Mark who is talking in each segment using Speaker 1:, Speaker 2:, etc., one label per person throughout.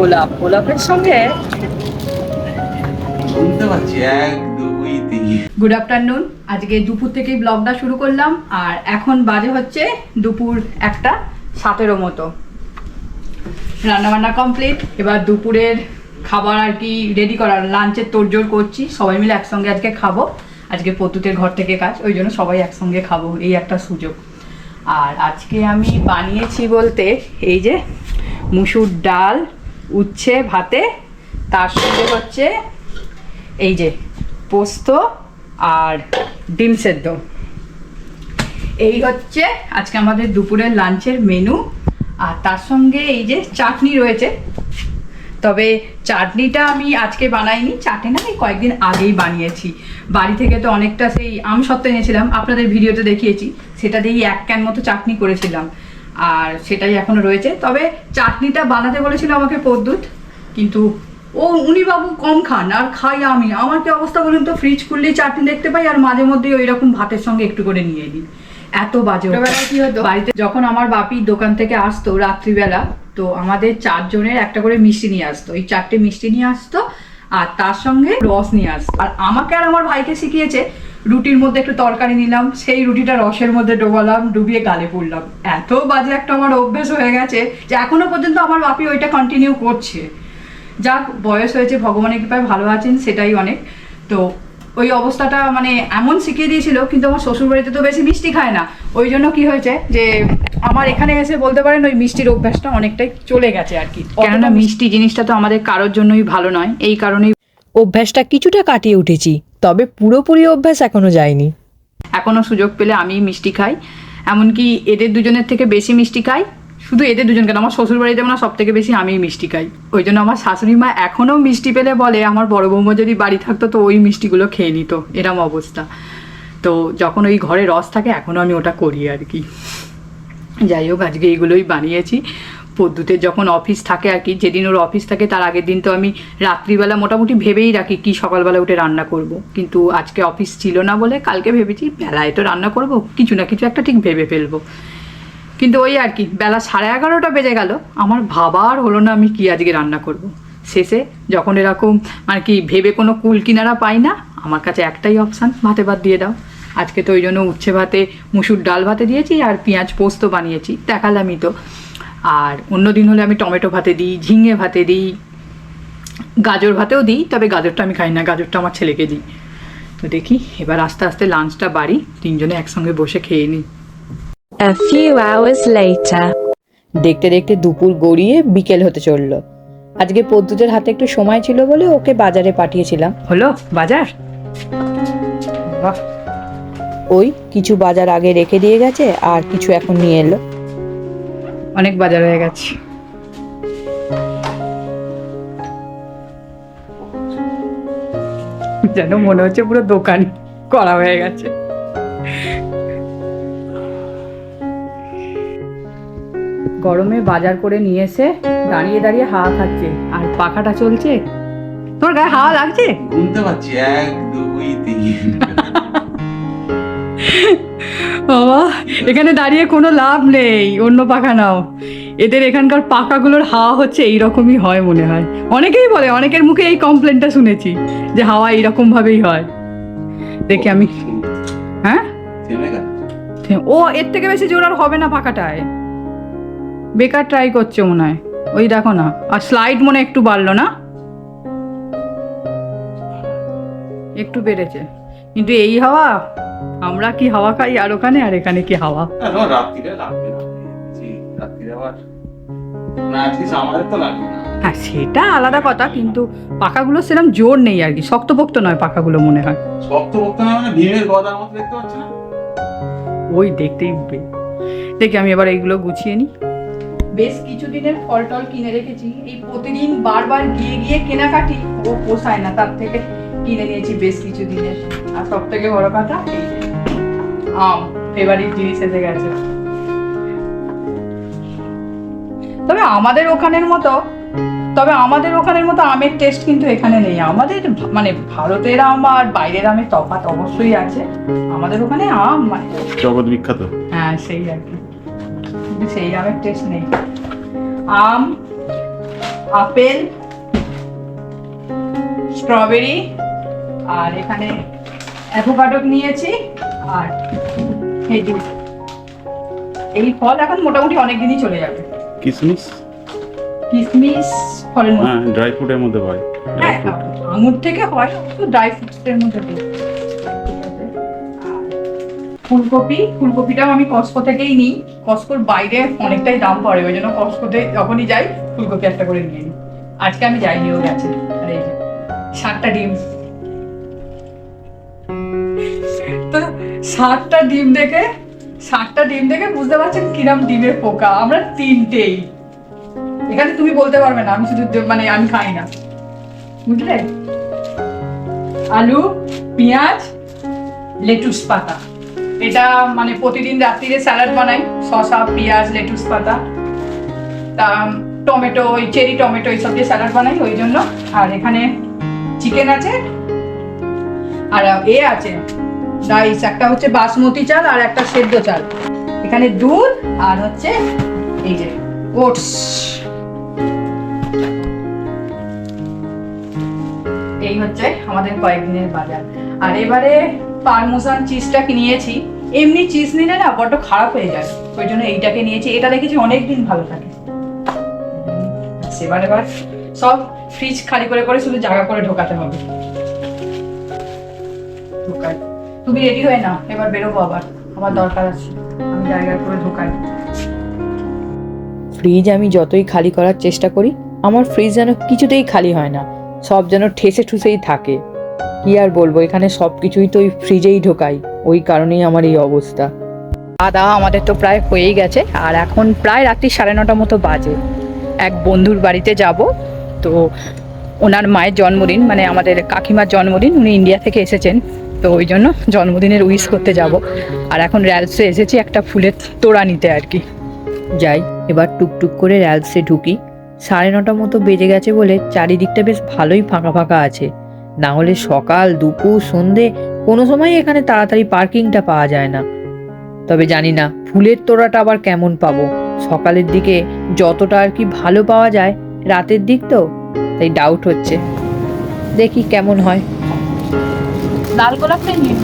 Speaker 1: গোলাপের সঙ্গে
Speaker 2: শুনতে পাচ্ছি 1 2 3।
Speaker 1: Good afternoon. আজকে দুপুর থেকেই ব্লগটা শুরু করলাম আর এখন বাজে হচ্ছে দুপুর 1:07 মতো। রান্নাবান্না কমপ্লিট, এবার দুপুরের খাবার আর কি রেডি করার, লাঞ্চের তোড়জোড় করছি। সবাই মিলে একসঙ্গে আজকে খাবো। আজকে পদ্মুতের ঘর থেকে কাজ, ওই জন্য সবাই একসঙ্গে খাবো, এই একটা সুযোগ। আর আজকে আমি বানিয়েছি বলতে এই যে মুসুর ডাল, উচ্ছে ভাতে, তার সঙ্গে হচ্ছে এই যে পোস্ত আর ডিম সেদ্ধ। এই হচ্ছে আজকে আমাদের দুপুরের লাঞ্চের মেনু। আর তার সঙ্গে এই যে চাটনি রয়েছে, তবে চাটনিটা আমি আজকে বানাইনি, চাটনিটা আমি কয়েকদিন আগেই বানিয়েছি। বাড়ি থেকে তো অনেকটা সেই আমসত্ত্ব এনেছিলাম, আপনাদের ভিডিওতে দেখিয়েছি, সেটা দিয়েই 1 ক্যান মতো চাটনি করেছিলাম আর সেটাই এখনো রয়েছে। তবে চাটনিটা বানাতে বলেছিল আমাকে পদ্মুত, কিন্তু উনি বাবু কম খান আর খাই আমি। আমার কি অবস্থা বলুন তো, ফ্রিজ খুললেই চাটনি দেখতে পাই আর মাঝে মধ্যেই ওই রকম ভাতের সঙ্গে একটু করে নিয়ে নিই। এত বাজে কি হতো বাড়িতে, যখন আমার বাপি দোকান থেকে আসতো রাত্রিবেলা, তো আমাদের 4 জনের একটা করে মিষ্টি নিয়ে আসতো, এই 4টে মিষ্টি নিয়ে আসতো আর তার সঙ্গে রস নিয়ে আসতো। আর আমাকে আর আমার ভাইকে শিখিয়েছে রুটির মধ্যে একটু তরকারি নিলাম, সেই রুটিটা রসের মধ্যে ডোবালাম, ডুবিয়ে গালে পড়লাম। এত বাজে একটা আমার অভ্যেস হয়ে গেছে যে এখনো পর্যন্ত আমার বাপি ওইটা কন্টিনিউ করছে। যাক, বয়স হয়েছে, ভগবানের কৃপায় ভালো আছেন, সেটাই অনেক। তো ওই অবস্থাটা মানে এমন শিখিয়ে দিয়েছিল। কিন্তু আমার শ্বশুরবাড়িতে তো বেশি মিষ্টি খায় না, ওই জন্য কি হয়েছে যে আমার এখানে এসে বলতে পারেন ওই মিষ্টির অভ্যাসটা অনেকটাই চলে গেছে আর কি। কেননা মিষ্টি জিনিসটা তো আমাদের কারোর জন্যই ভালো নয়, এই কারণেই
Speaker 3: অভ্যাসটা কিছুটা কাটিয়ে উঠেছি, তবে পুরোপুরি অভ্যাস এখনো যায়নি।
Speaker 1: এখনো সুযোগ পেলে আমি মিষ্টি খাই, এমনকি এদের দুজনের থেকে বেশি মিষ্টি খাই। শুধু এদের দুজন কেন, আমার শ্বশুর বাড়িতে মানে সব থেকে বেশি আমিই মিষ্টি খাই। ওই জন্য আমার শাশুড়ি মা এখনও মিষ্টি পেলে বলে আমার বড় বৌমা যদি বাড়ি থাকতো তো ওই মিষ্টিগুলো খেয়ে নিত, এরম অবস্থা। তো যখন ওই ঘরে রস থাকে এখনও আমি ওটা করি আর কি। যাই হোক, আজকে এইগুলোই বানিয়েছি। পদ্মুতের যখন অফিস থাকে আর কি, যেদিন ওর অফিস থাকে তার আগের দিন তো আমি রাত্রিবেলা মোটামুটি ভেবেই রাখি কি সকালবেলা উঠে রান্না করব। কিন্তু আজকে অফিস ছিল না বলে কালকে ভেবেছি বেলায় তো রান্না করব, কিছু না কিছু একটা ঠিক ভেবে ফেলবো। কিন্তু ওই আর কি, বেলা 11:30 বেজে গেল, আমার ভাবার হলো না আমি কি আজকে রান্না করব। শেষে যখন এরকম আর কি ভেবে কোনো কুল কিনারা পাই না, আমার কাছে একটাই অপশান, ভাতে ভাত দিয়ে দাও। আজকে তো ওই জন্য উচ্ছে ভাতে মুসুর ডাল ভাতে দিয়েছি আর পেঁয়াজ পোস্ত বানিয়েছি, দেখালামই তো। আর অন্য দিন হলে আমি টমেটো ভাতে দিই, ঝিঙে ভাতে দিই, গাজর ভাতেও দিই, তবে গাজরটা আমি খাই না, গাজরটা আমার ছেলেকে দিই। তো দেখি এবার আস্তে আস্তে লাঞ্চটা বাড়ি, 3 জনে একসঙ্গে বসে খেয়ে নিই।
Speaker 3: A few hours later. দেখতে দেখতে দুপুর গড়িয়ে বিকেল হতে চললো। আজকে পদ্মুতের হাতে একটু সময় ছিল বলে ওকে বাজারে পাঠিয়েছিলাম।
Speaker 1: হলো বাজার, বাহ,
Speaker 3: ওই কিছু বাজার আগে রেখে দিয়ে গেছে আর কিছু এখন নিয়ে এলো।
Speaker 1: অনেক বাজার হয়ে গেছে। যেন মনে হচ্ছে পুরো দোকান করা হয়ে গেছে। গরমে বাজার করে নিয়ে এসে দাঁড়িয়ে দাঁড়িয়ে হাওয়া খাচ্ছে আর পাখাটা চলছে। তোর গায়ে হাওয়া লাগছে?
Speaker 2: শুনতে পাচ্ছি 1 2 3।
Speaker 1: বাবা, এখানে দাঁড়িয়ে কোনো লাভ নেই, অন্য পাখা নাও। এদের এখানকার পাখাগুলোর হাওয়া হচ্ছে এইরকমই হয় মনে হয়। অনেকেই বলে, অনেকের মুখে এই কমপ্লেনটা শুনেছি যে হাওয়া এইরকম ভাবেই হয়। দেখি আমি, হ্যাঁ ও এর থেকে বেশি জোর আর হবে না পাখাটায়, বেকার ট্রাই করছে মনে হয়। ওই দেখো না, আর স্লাইড মনে একটু বাড়লো না, একটু বেড়েছে। কিন্তু এই হাওয়া, আমরা কি হাওয়া খাই আর ওখানে, আর এখানে কি হাওয়া।
Speaker 2: রাত্রিরে লাগবে না, রাত্রিরে আবার না, আজকে আমাদের তো লাগবে না।
Speaker 1: হ্যাঁ সেটা আলাদা কথা, কিন্তু পাখাগুলো সেরকম জোর নেই আর কি, শক্তপোক্ত নয় পাখাগুলো মনে হয়।
Speaker 2: শক্তপোক্ত না মানে ভীমের গদার মতো দেখতে পাচ্ছ না?
Speaker 1: ওই দেখতেই দেখি আমি এবার এইগুলো গুছিয়ে নিই। বেশ কিছুদিনের ফল টল কিনে রেখেছি, এই প্রতিদিন বারবার গিয়ে গিয়ে কেনাকাটি ও পোষায় না, তার থেকে কিনে নিয়েছি বেশ কিছুদিনের। আর সব থেকে বড় কথা আম, ফেভারিট জিনিস এসে গেছে। তবে আমাদের ওখানের মতো আমের টেস্ট কিন্তু এখানে নেই। আমাদের মানে ভারতের আম আর বাইরের আমের তফাৎ অবশ্যই আছে। আমাদের ওখানে আম মানে
Speaker 2: জগৎ বিখ্যাত,
Speaker 1: হ্যাঁ সেই আর কি, কিন্তু সেই আমের টেস্ট নেই। আম, আপেল, স্ট্রবেরি, আর এখানে অ্যাভোকাডো নিয়েছি। আর এই যে এই ফল এখন মোটামুটি অনেক দিনই চলে যাবে।
Speaker 2: কিসমিস,
Speaker 1: কিশমিশ ফলের মধ্যে,
Speaker 2: হ্যাঁ ড্রাই ফ্রুটের মধ্যে হয়।
Speaker 1: হ্যাঁ আঙুর থেকে হয়, তো ড্রাই ফ্রুটসের মধ্যে দিই। ফুলকপি, ফুলকপিটাও আমি কস্কো থেকেই নিই। কস্কোর বাইরে অনেকটাই দাম পড়ে, ওই জন্য কস্কোতে যখনই যাই ফুলকপি একটা করে নিয়ে নিই। আজকে আমি যাইনিও গেছে। আর এই যে 7টা ডিম, তো 7টা ডিম দেখে বুঝতে পারছেন কিরম ডিমের পোকা। আমরা 3টেই এখানে, তুমি বলতে পারবে না আমি শুধু মানে আমি খাই না, বুঝলে। আলু, পেঁয়াজ, লেটুস পাতা, এটা মানে প্রতিদিন রাত্রিরে স্যালাড বানাই, শসা, পেঁয়াজ, লেটুস পাতা, তা টমেটো, ওই চেরি টমেটো এইসব দিয়ে স্যালাড বানাই ওই জন্য। আর এখানে চিকেন আছে, আর এ আছে রাইস, একটা হচ্ছে বাসমতি চাল আর একটা সেদ্ধ চাল। এখানে দুধ আর হচ্ছে এই যে ওটস। এই হচ্ছে আমাদের কয়েকদিনের বাজার। আর এবারে পারমেসান চিজটা নিয়েছি। এমনি চিজ নিলে না বড্ড খারাপ হয়ে যায়, ওই জন্য এইটাকে নিয়েছি। এটা দেখেছি অনেকদিন ভালো থাকে। এবার সব ফ্রিজ খালি করে করে শুধু জায়গা করে ঢোকাতে হবে। তুমি রেডি হয়ে না, এবার বেরোবো, আবার আমার দরকার আছে, আমি জায়গা করে ঢোকাই।
Speaker 3: ফ্রিজ আমি যতই খালি করার চেষ্টা করি, আমার ফ্রিজ যেন কিছুতেই খালি হয় না, সব যেন ঠেসে ঠুসেই থাকে। কি আর বলবো, এখানে সব কিছুই তো ওই ফ্রিজেই ঢোকাই, ওই কারণেই আমার এই অবস্থা। দাদা আমাদের তো প্রায় হয়েই গেছে, আর এখন প্রায় রাত্রি 9:30 মতো বাজে। এক বন্ধুর বাড়িতে যাব, তো ওনার মায়ের জন্মদিন, মানে আমাদের কাকিমার জন্মদিন, উনি ইন্ডিয়া থেকে এসেছেন, তো ওই জন্য জন্মদিনের উইশ করতে যাব। আর এখন র্যালসে এসেছি একটা ফুলের তোড়া নিতে আর কি। যাই এবার টুকটুক করে র্যালসে ঢুকি। 9:30 মতো বেজে গেছে বলে চারিদিকটা বেশ ভালোই ফাঁকা ফাঁকা আছে, না হলে সকাল, দুপুর, সন্ধে কোনো সময় এখানে তাড়াতাড়ি পার্কিংটা পাওয়া যায় না। তবে জানি না ফুলের তোড়াটা আবার কেমন পাবো। সকালের দিকে যতটা আর কি ভালো পাওয়া যায়, রাতের দিক তো তাই ডাউট হচ্ছে, দেখি কেমন হয়।
Speaker 1: লাল গোলাপটা নিয়ে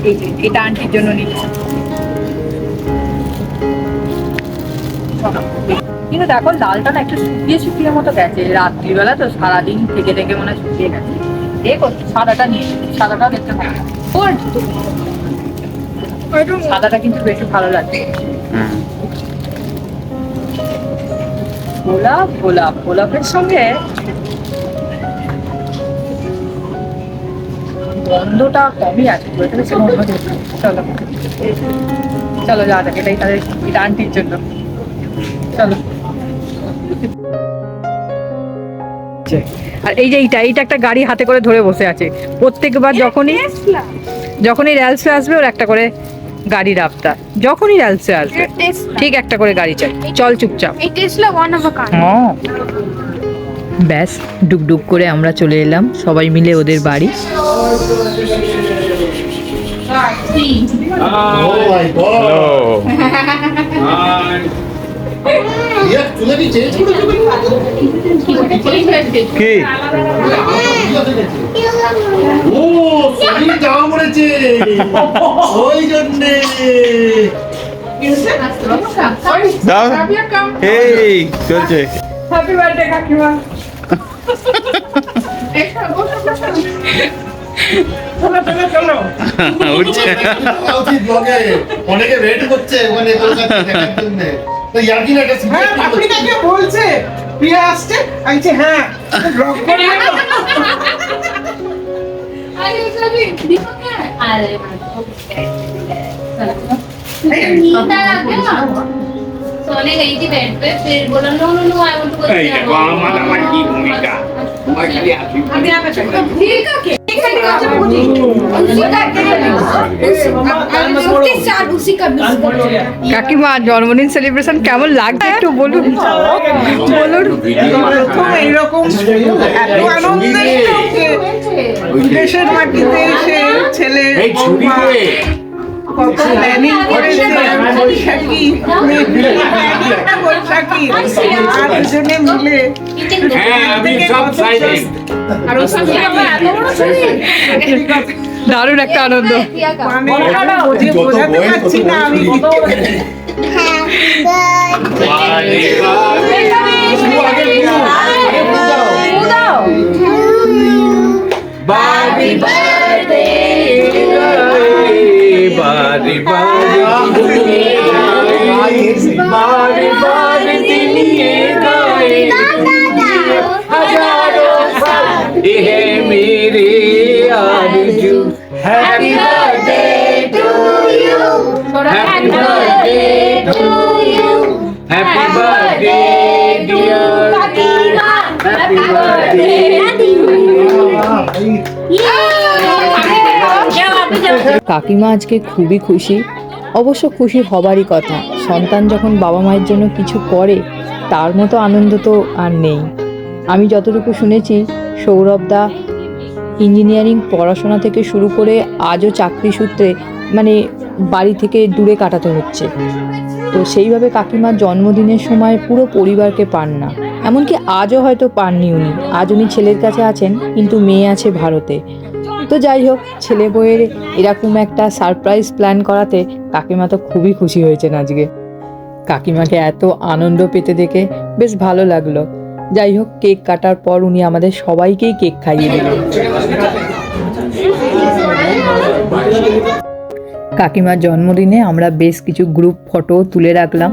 Speaker 1: এই যে এটা আন্টির জন্য নিচ্ছি। কিন্তু দেখো লালটা না একটু শুকিয়ে শুকিয়ে মতো গেছে, রাত্রিবেলা তো সারাদিন থেকে থেকে মনে হয় শুকিয়ে গেছে। দেখো সাদাটা নিয়ে, সাদাটা দেখতে ভালো, সাদাটা কিন্তু বেশি ভালো লাগছে। গোলাপ, গোলাপ, গোলাপের সঙ্গে গন্ধটা কমই আছে, এটা বেশি গন্ধ নেই। চলো চলো যাওয়া যাক, এটাই তাদের এটা আন্টির জন্য। চলো। আর এই যে এইটা একটা গাড়ি হাতে করে ধরে বসে আছে, প্রত্যেকবার যখনই র্যালসে আসবে ওর একটা করে গাড়ির আবদার, যখনই র্যালসে আসবে ঠিক একটা করে গাড়ি চাই। চল চুপচাপ। ব্যাস ডুকডুক করে আমরা চলে এলাম সবাই মিলে ওদের বাড়ি।
Speaker 2: চলছে।
Speaker 1: হ্যাপি বার্থডে কাকিমা।
Speaker 4: অনেকে ওয়েট করছে ওখানে কলকাতা দেখার জন্য, তো ইয়ার্কি না
Speaker 5: আপনি কাকে বলছে প্রিয়া আসছে, আমি বলছি হ্যাঁ ব্লগ করে
Speaker 6: सोने गई थी बेड पे, फिर बोला no no no I want to go.
Speaker 2: की भूमिका
Speaker 1: কাকিমা জন্মদিন সেলিব্রেশন কেমন লাগছে একটু বলুন।
Speaker 5: প্রথম এইরকম এত আনন্দের দেশের মাটিতে এসে ছেলে কত প্ল্যানিং করেছে বৈশাখী বৈশাখী আর দুজনে মিলে
Speaker 2: হ্যাঁ আমি সব সাইলেন্ট
Speaker 5: আর ওর সঙ্গে
Speaker 6: আমার এত বড় শরীর।
Speaker 1: দারুণ একটা আনন্দ।
Speaker 5: মানে বোঝাতে পারছি না আমি
Speaker 2: বাড়ি বাড়ি বাড়ি বাড়ি বাড়ি দিনিয়ে গায়ে हजारों साल ये मेरे आरज़ू happy birthday to you happy birthday to you happy birthday dear happy birthday
Speaker 3: কাকিমা আজকে খুবই খুশি। অবশ্য খুশি হবারই কথা, সন্তান যখন বাবা মায়ের জন্য কিছু করে তার মতো আনন্দ তো আর নেই। আমি যতটুকু শুনেছি সৌরভদা ইঞ্জিনিয়ারিং পড়াশোনা থেকে শুরু করে আজও চাকরি সূত্রে মানে বাড়ি থেকে দূরে কাটাতে হচ্ছে। তো সেইভাবে কাকিমার জন্মদিনের সময় পুরো পরিবারকে পান না, এমনকি আজও হয়তো পাননি উনি। আজ উনি ছেলের কাছে আছেন, কিন্তু মেয়ে আছে ভারতে। তো যাই হোক, ছেলে বউয়ের এরকম একটা সারপ্রাইজ প্ল্যান করাতে কাকিমা তো খুবই খুশি হয়েছেন আজকে। কাকিমাকে এত আনন্দ পেতে দেখে বেশ ভালো লাগলো। যাই হোক, কেক কাটার পর উনি আমাদের সবাইকেই কেক খাইয়ে দিলেন। কাকিমার জন্মদিনে আমরা বেশ কিছু গ্রুপ ফটো তুলে রাখলাম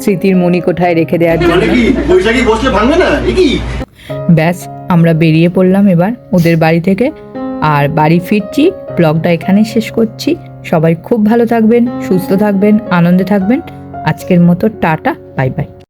Speaker 3: স্মৃতির মণিকোঠায় রেখে দেওয়ার জন্য।
Speaker 4: বৈশাখী বসলে ভাঙবে না কি?
Speaker 3: ব্যাস, আমরা বেরিয়ে পড়লাম এবার ওদের বাড়ি থেকে, আর বাড়ি ফিরছি। ব্লগটা এখানে শেষ করছি। সবাই খুব ভালো থাকবেন, সুস্থ থাকবেন, আনন্দে থাকবেন। আজকের মতো টাটা, বাই বাই।